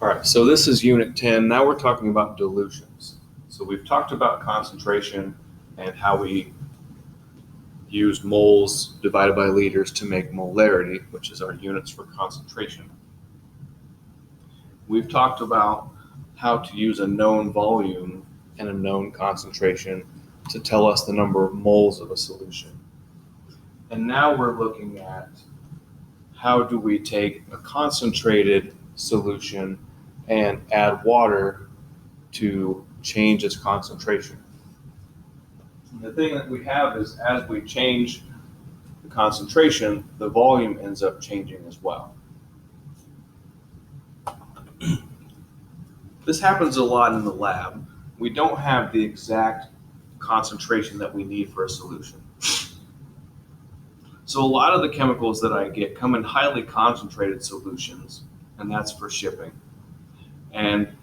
All right, so this is Unit 10. Now we're talking about dilutions. So we've talked about concentration and how we use moles divided by liters to make molarity, which is our units for concentration. We've talked about how to use a known volume and a known concentration to tell us the number of moles of a solution. And now we're looking at how do we take a concentrated solution and add water to change its concentration. And the thing that we have is as we change the concentration, the volume ends up changing as well. This happens a lot in the lab. We don't have the exact concentration that we need for a solution. So a lot of the chemicals that I get come in highly concentrated solutions, and that's for shipping. And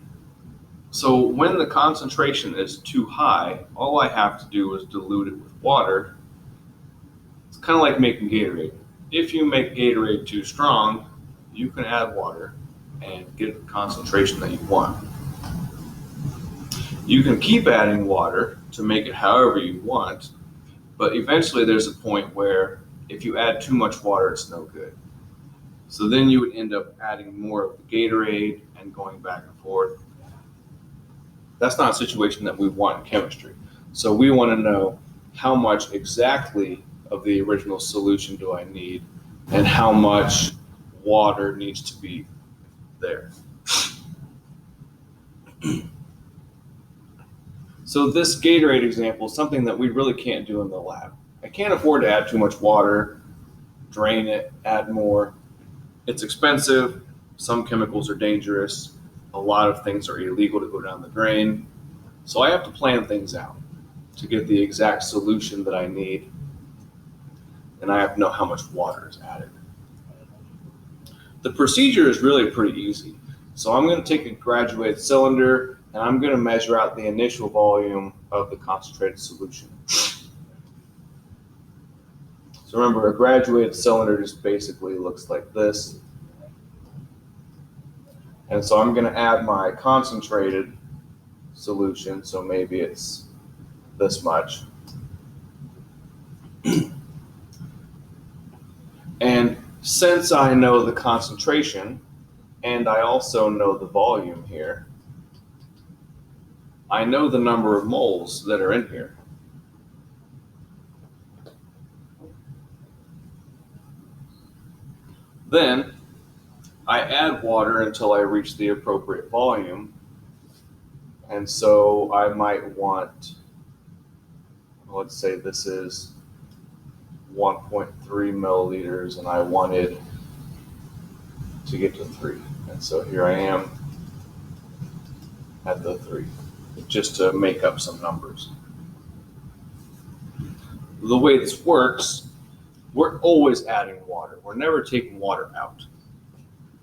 so when the concentration is too high, all I have to do is dilute it with water. It's kind of like making Gatorade. If you make Gatorade too strong, you can add water and get the concentration that you want. You can keep adding water to make it however you want, but eventually there's a point where if you add too much water, it's no good. So then you would end up adding more of the Gatorade and going back and forth. That's not a situation that we want in chemistry. So we want to know how much exactly of the original solution do I need and how much water needs to be there. So this Gatorade example is something that we really can't do in the lab. I can't afford to add too much water, drain it, add more. It's expensive. Some chemicals are dangerous. A lot of things are illegal to go down the drain. So I have to plan things out to get the exact solution that I need. And I have to know how much water is added. The procedure is really pretty easy. So I'm going to take a graduated cylinder and I'm going to measure out the initial volume of the concentrated solution. So remember, a graduated cylinder just basically looks like this. And so I'm going to add my concentrated solution, so maybe it's this much. And since I know the concentration, and I also know the volume here, I know the number of moles that are in here. Then I add water until I reach the appropriate volume. And so I might want, let's say this is 1.3 milliliters and I wanted to get to 3. And so here I am at the 3, just to make up some numbers. The way this works, we're always adding water. We're never taking water out.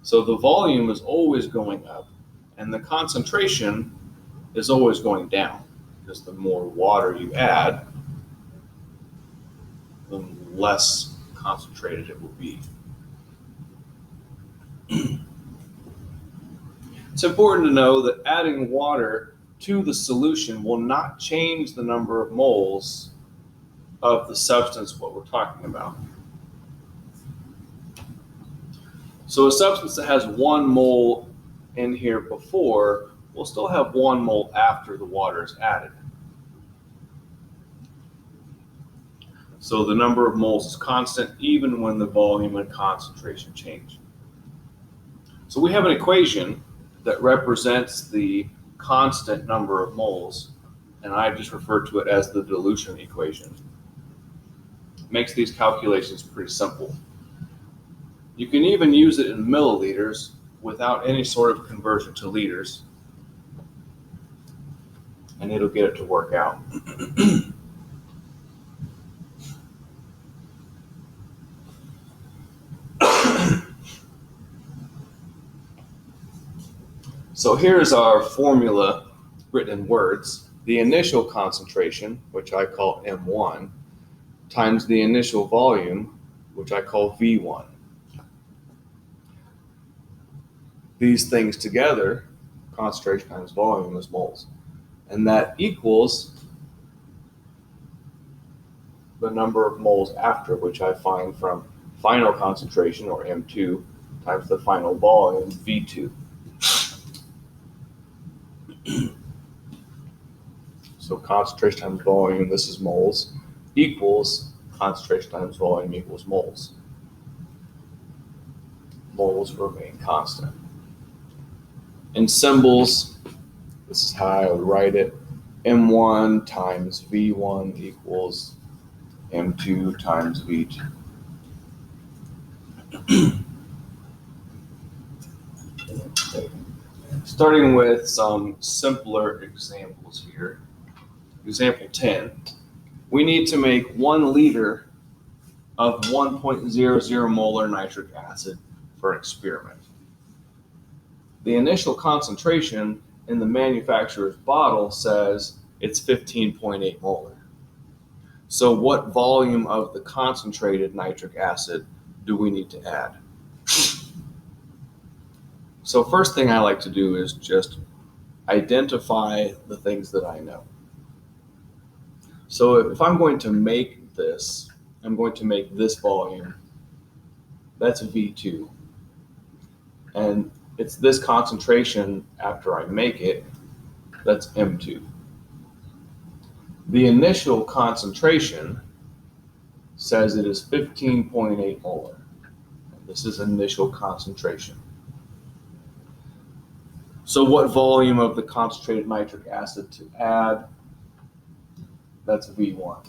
So the volume is always going up and the concentration is always going down, because the more water you add, the less concentrated it will be. It's important to know that adding water to the solution will not change the number of moles of the substance what we're talking about. So a substance that has 1 mole in here before will still have 1 mole after the water is added. So the number of moles is constant even when the volume and concentration change. So we have an equation that represents the constant number of moles, and I just refer to it as the dilution equation. It makes these calculations pretty simple. You can even use it in milliliters without any sort of conversion to liters, and it'll get it to work out. So here's our formula written in words. The initial concentration, which I call M1, times the initial volume, which I call V1. these things together, concentration times volume, is moles. And that equals the number of moles after, which I find from final concentration, or M2, times the final volume, V2. So concentration times volume, this is moles, equals concentration times volume equals moles. Moles remain constant. In symbols, this is how I would write it. M1 times V1 equals M2 times V2. Starting with some simpler examples here. Example 10. We need to make 1 liter of 1.00 molar nitric acid for an experiment. The initial concentration in the manufacturer's bottle says it's 15.8 molar. So what volume of the concentrated nitric acid do we need to add? So first thing I like to do is just identify the things that I know. So if I'm going to make this, I'm going to make this volume, that's V2. And it's this concentration after I make it, that's M2. The initial concentration says it is 15.8 molar. This is initial concentration. So what volume of the concentrated nitric acid to add? That's V1.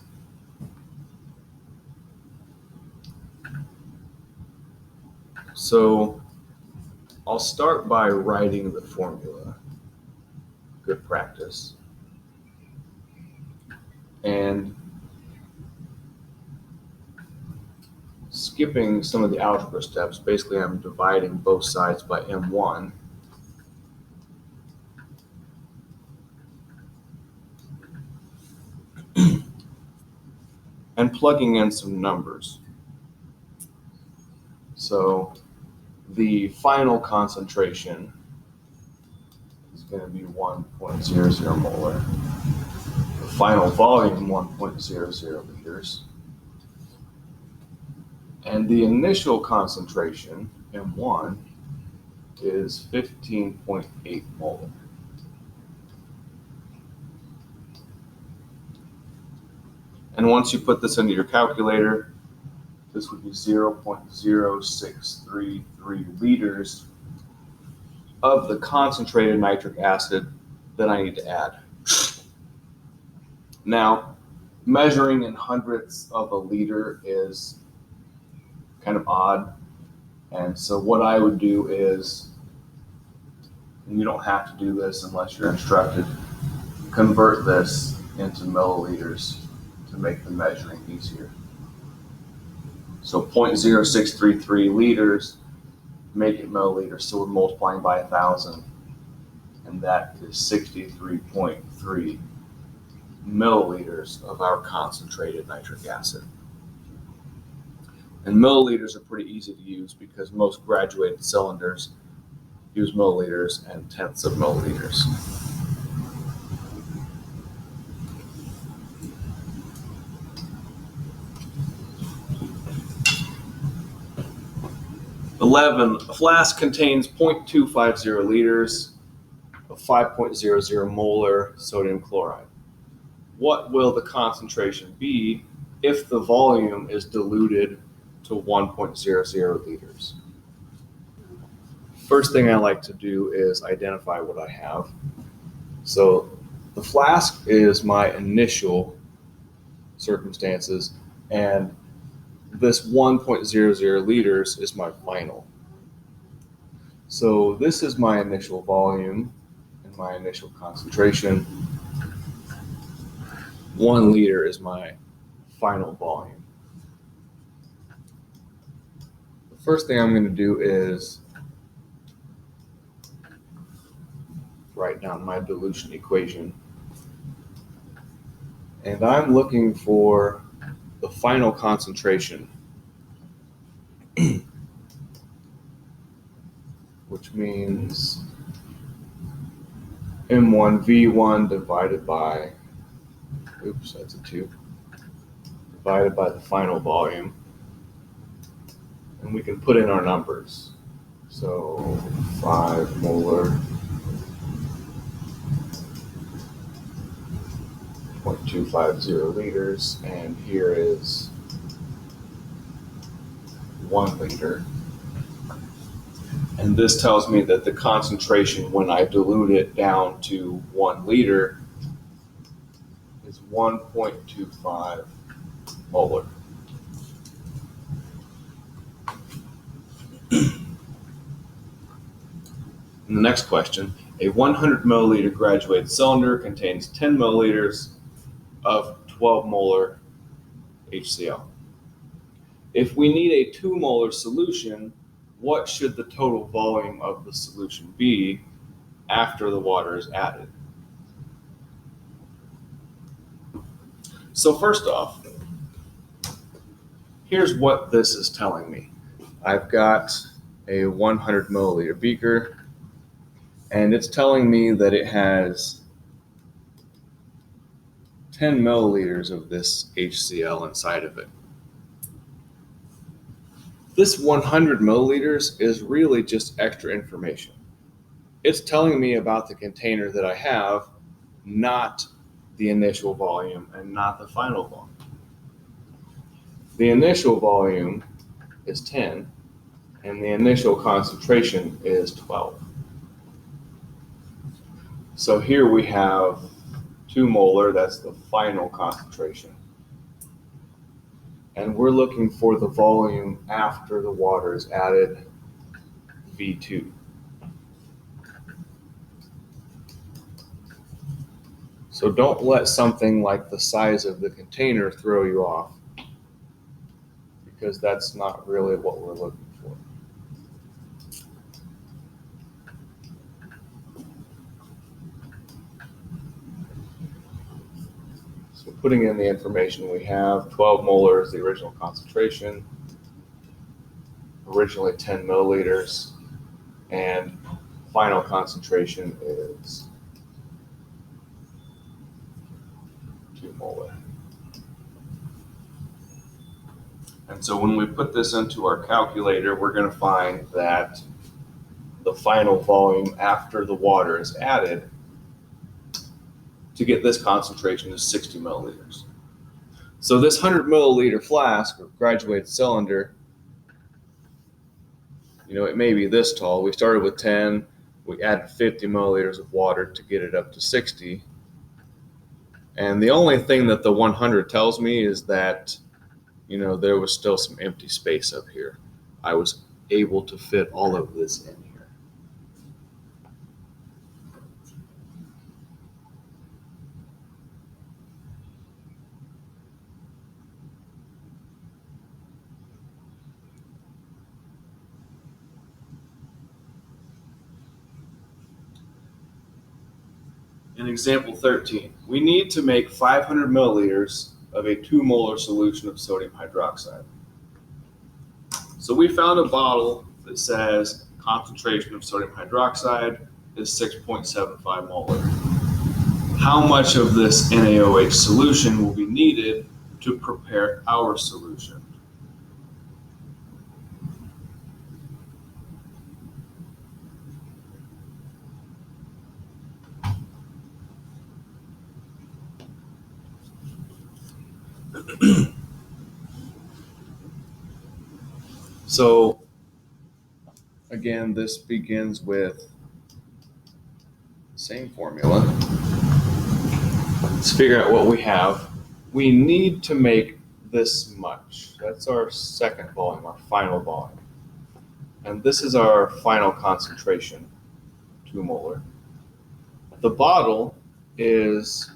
So I'll start by writing the formula. Good practice. And skipping some of the algebra steps, basically I'm dividing both sides by M1. And plugging in some numbers. So the final concentration is going to be 1.00 molar. The final volume, 1.00 liters. And the initial concentration, M1, is 15.8 molar. And once you put this into your calculator, this would be 0.0633 liters of the concentrated nitric acid that I need to add. Now, measuring in hundredths of a liter is kind of odd. And so what I would do is, and you don't have to do this unless you're instructed, convert this into milliliters to make the measuring easier. So 0.0633 liters, make it milliliters, so we're multiplying by 1,000, and that is 63.3 milliliters of our concentrated nitric acid. And milliliters are pretty easy to use because most graduated cylinders use milliliters and tenths of milliliters. A flask contains 0.250 liters of 5.00 molar sodium chloride. What will the concentration be if the volume is diluted to 1.00 liters? First thing I like to do is identify what I have. So the flask is my initial circumstances, and this 1.00 liters is my final. So this is my initial volume and my initial concentration. 1 liter is my final volume. The first thing I'm going to do is write down my dilution equation. And I'm looking for the final concentration, which which means M1 V1 divided by, oops, that's a 2, divided by the final volume. And we can put in our numbers. So 5 molar, 0.250 liters, and here is 1 liter. And this tells me that the concentration when I dilute it down to 1 liter is 1.25 molar. And the next question, a 100 milliliter graduated cylinder contains 10 milliliters of 12 molar HCl. If we need a 2 molar solution, what should the total volume of the solution be after the water is added? So first off, here's what this is telling me. I've got a 100 milliliter beaker, and it's telling me that it has 10 milliliters of this HCl inside of it. This 100 milliliters is really just extra information. It's telling me about the container that I have, not the initial volume and not the final volume. The initial volume is 10, and the initial concentration is 12. So here we have 2 molar, that's the final concentration. And we're looking for the volume after the water is added, V2. So don't let something like the size of the container throw you off, because that's not really what we're looking for. So putting in the information we have, 12 molar is the original concentration, originally 10 milliliters, and final concentration is 2 molar. And so when we put this into our calculator, we're going to find that the final volume after the water is added to get this concentration is 60 milliliters. So this 100 milliliter flask or graduated cylinder, it may be this tall. We started with 10, we added 50 milliliters of water to get it up to 60. And the only thing that the 100 tells me is that there was still some empty space up here. I was able to fit all of this in here. In example 13, we need to make 500 milliliters of a 2 molar solution of sodium hydroxide. So we found a bottle that says concentration of sodium hydroxide is 6.75 molar. How much of this NaOH solution will be needed to prepare our solution? So again, this begins with the same formula. Let's figure out what we have. We need to make this much. That's our second volume, our final volume. And this is our final concentration, 2 molar. The bottle is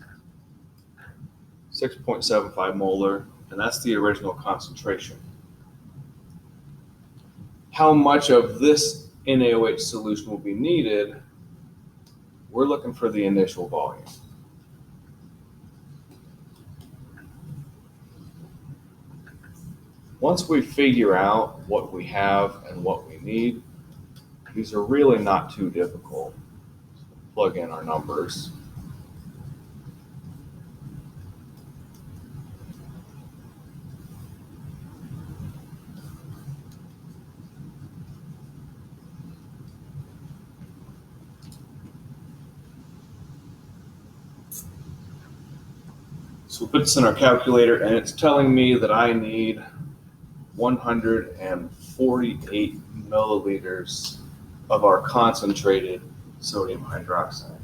6.75 molar, and that's the original concentration. How much of this NaOH solution will be needed? We're looking for the initial volume. Once we figure out what we have and what we need, These are really not too difficult. Plug in our numbers. So we put this in our calculator, and it's telling me that I need 148 milliliters of our concentrated sodium hydroxide.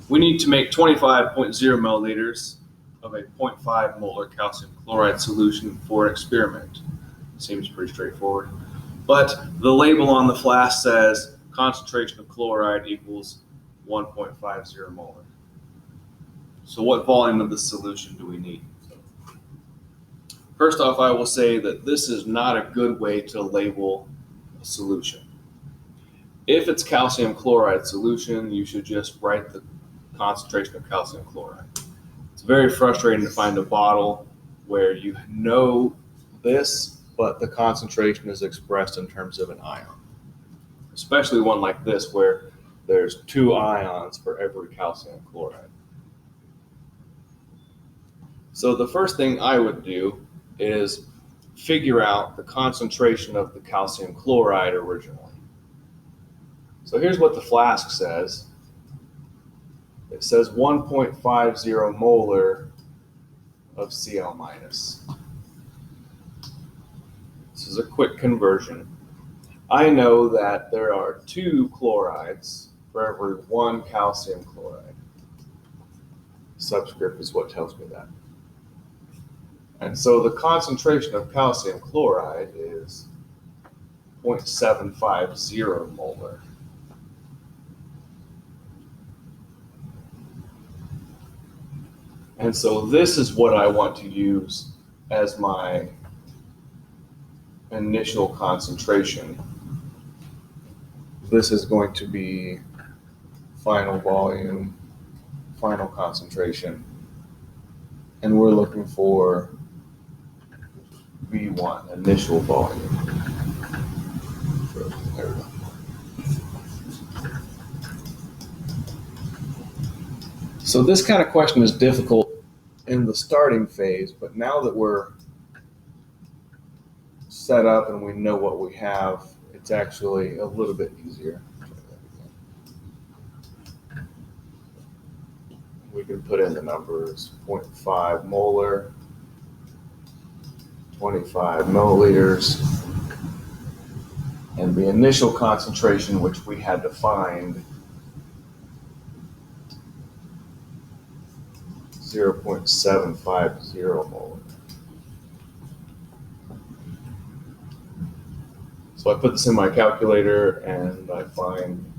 We need to make 25.0 milliliters of a 0.5 molar calcium chloride solution for an experiment. Seems pretty straightforward. But the label on the flask says concentration of chloride equals 1.50 molar. So what volume of the solution do we need? First off, I will say that this is not a good way to label a solution. If it's calcium chloride solution, you should just write the concentration of calcium chloride. It's very frustrating to find a bottle where you know this, but the concentration is expressed in terms of an ion. Especially one like this where there's 2 ions for every calcium chloride. So the first thing I would do is figure out the concentration of the calcium chloride originally. So here's what the flask says. It says 1.50 molar of Cl minus. This is a quick conversion. I know that there are 2 chlorides for every 1 calcium chloride. Subscript is what tells me that. And so the concentration of calcium chloride is 0.750 molar. And so this is what I want to use as my initial concentration. This is going to be final volume, final concentration. And we're looking for V1, initial volume. There we go. So this kind of question is difficult in the starting phase, but now that we're set up and we know what we have, it's actually a little bit easier. We can put in the numbers: 0.5 molar, 25 milliliters, and the initial concentration, which we had to find, 0.750 molar. So I put this in my calculator and I find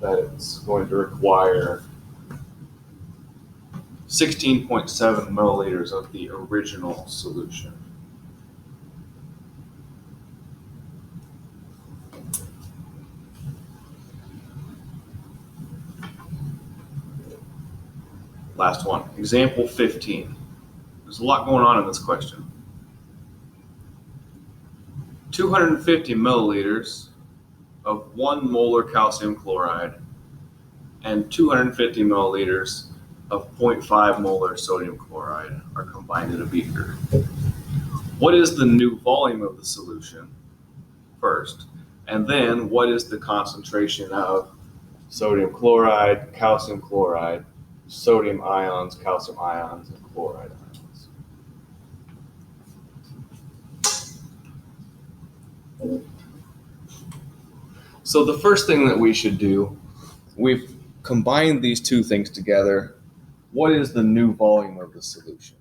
that it's going to require 16.7 milliliters of the original solution. Last one, example 15. There's a lot going on in this question. 250 milliliters of 1 molar calcium chloride and 250 milliliters of 0.5 molar sodium chloride are combined in a beaker. What is the new volume of the solution first? And then what is the concentration of sodium chloride, calcium chloride, sodium ions, calcium ions, and chloride ions? So the first thing that we should do, we've combined these two things together. What is the new volume of the solution?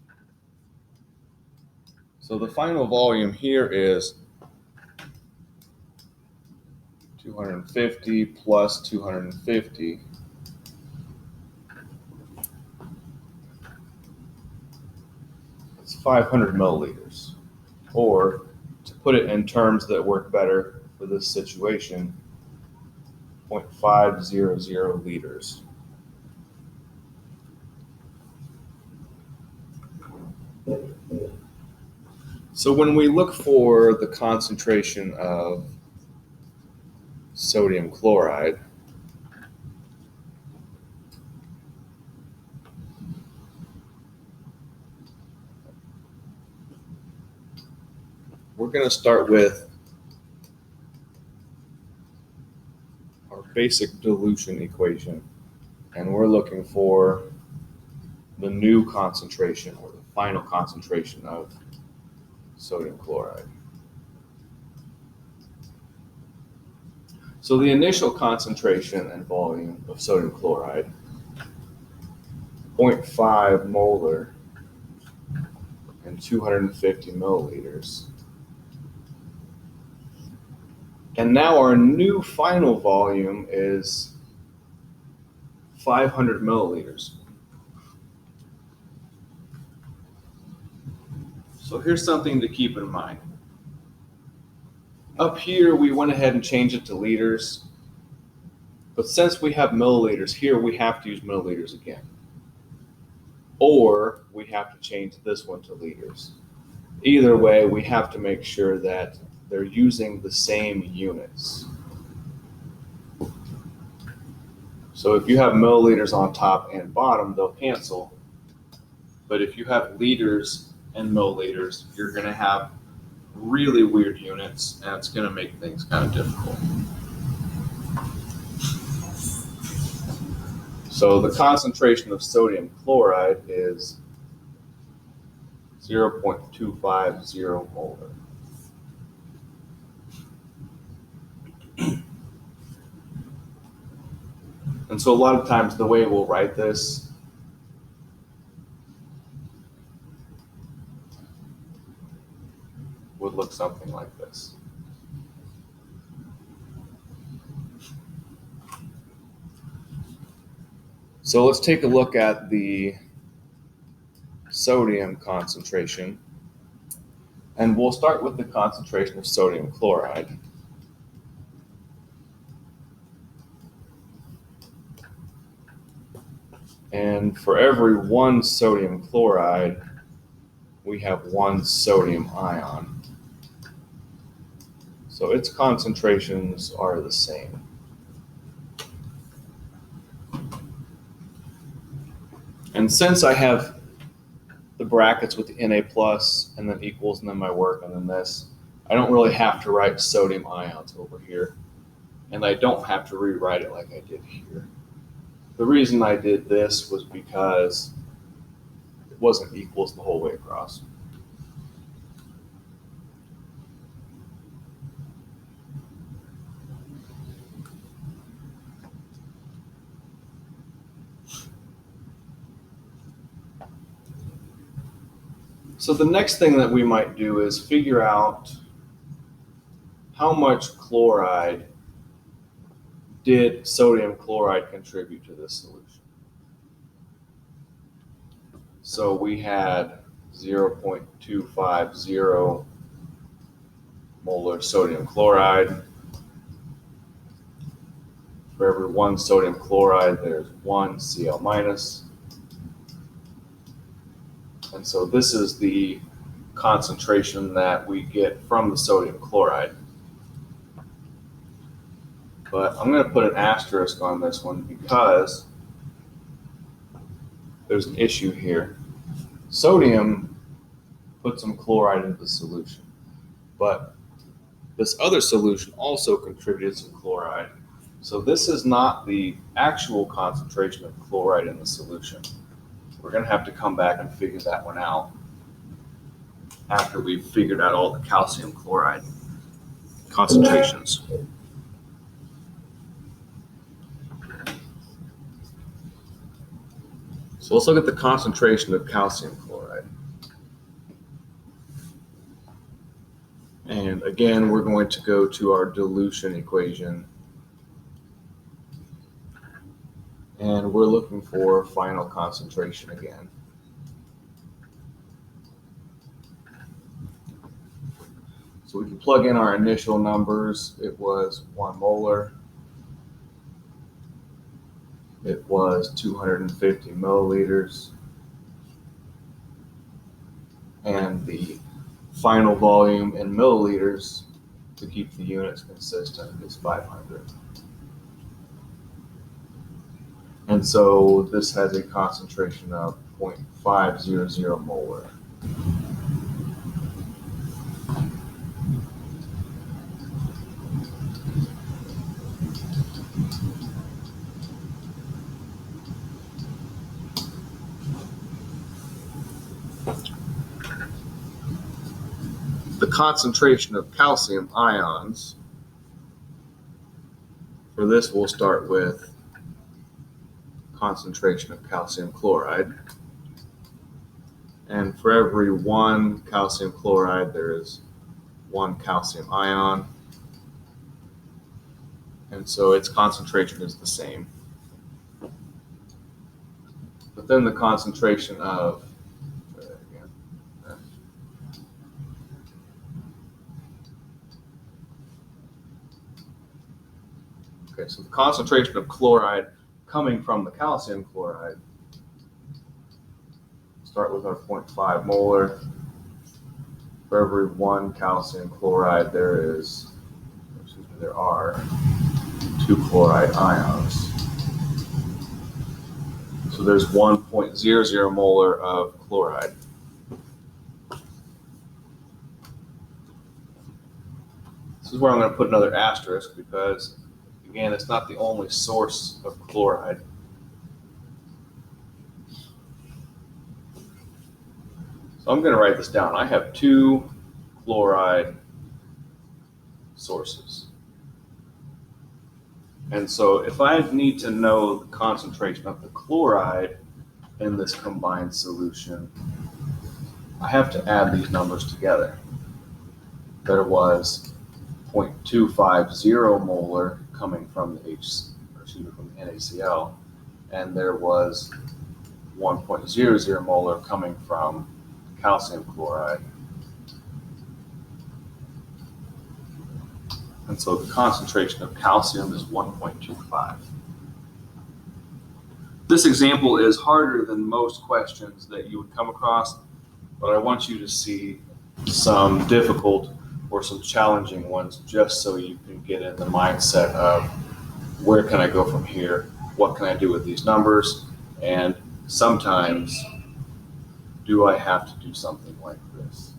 So the final volume here is 250 plus 250 500 milliliters. Or, to put it in terms that work better for this situation, 0.500 liters. So when we look for the concentration of sodium chloride, we're going to start with our basic dilution equation, and we're looking for the new concentration or the final concentration of sodium chloride. So the initial concentration and volume of sodium chloride, 0.5 molar and 250 milliliters. And now our new final volume is 500 milliliters. So here's something to keep in mind. Up here, we went ahead and changed it to liters. But since we have milliliters here, we have to use milliliters again. Or we have to change this one to liters. Either way, we have to make sure that they're using the same units. So if you have milliliters on top and bottom, they'll cancel. But if you have liters and milliliters, you're going to have really weird units, and it's going to make things kind of difficult. So the concentration of sodium chloride is 0.250 molar. And so a lot of times the way we'll write this would look something like this. So let's take a look at the sodium concentration, and we'll start with the concentration of sodium chloride. And for every 1 sodium chloride, we have 1 sodium ion. So its concentrations are the same. And since I have the brackets with the Na plus and then equals and then my work and then this, I don't really have to write sodium ions over here. And I don't have to rewrite it like I did here. The reason I did this was because it wasn't equals the whole way across. So the next thing that we might do is figure out how much chloride did sodium chloride contribute to this solution. So we had 0.250 molar sodium chloride. For every 1 sodium chloride, there's 1 Cl minus. And so this is the concentration that we get from the sodium chloride. But I'm going to put an asterisk on this one because there's an issue here. Sodium put some chloride into the solution, but this other solution also contributed some chloride. So this is not the actual concentration of chloride in the solution. We're going to have to come back and figure that one out after we've figured out all the calcium chloride concentrations. So let's look at the concentration of calcium chloride. And again, we're going to go to our dilution equation. And we're looking for final concentration again. So we can plug in our initial numbers. It was 1 molar. It was 250 milliliters. And the final volume in milliliters to keep the units consistent is 500. And so this has a concentration of 0.500 molar. The concentration of calcium ions, for this we'll start with concentration of calcium chloride. And for every 1 calcium chloride, there is 1 calcium ion. And so its concentration is the same. But then the concentration of so the concentration of chloride coming from the calcium chloride, start with our 0.5 molar. For every 1 calcium chloride, there are 2 chloride ions. So there's 1.00 molar of chloride. This is where I'm going to put another asterisk because, again, it's not the only source of chloride. So I'm going to write this down. I have 2 chloride sources. And so if I need to know the concentration of the chloride in this combined solution, I have to add these numbers together. There was 0.250 molar coming from the NaCl, and there was 1.00 molar coming from calcium chloride. And so the concentration of calcium is 1.25. This example is harder than most questions that you would come across, but I want you to see some difficult or some challenging ones just so you can get in the mindset of where can I go from here? What can I do with these numbers? And sometimes, do I have to do something like this?